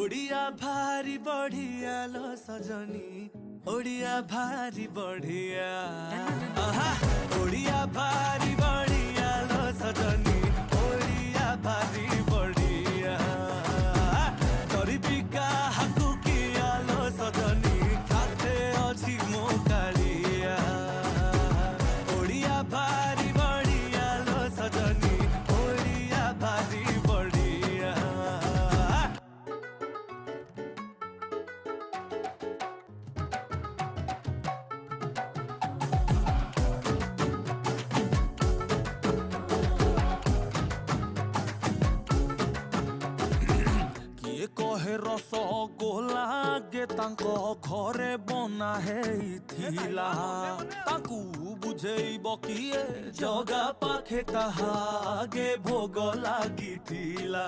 ओडिया भारी बढ़िया लो सजनी, ओडिया भारी बढ़िया। ओडिया भारी बढ़िया लो सजनी, ओडिया भारी बढ़िया। गरीबी का हकु किया लो सजनी, खाते अच्छी मोकालिया। ओडिया भारी बढ़िया लो सजनी, ओडिया भारी बढ़िया। किए कहे रसगोला गे तांको घरे बना हेइथिला। तांकू बुझेइब किए जगा पाखे कहा गे भोग लागिथिला।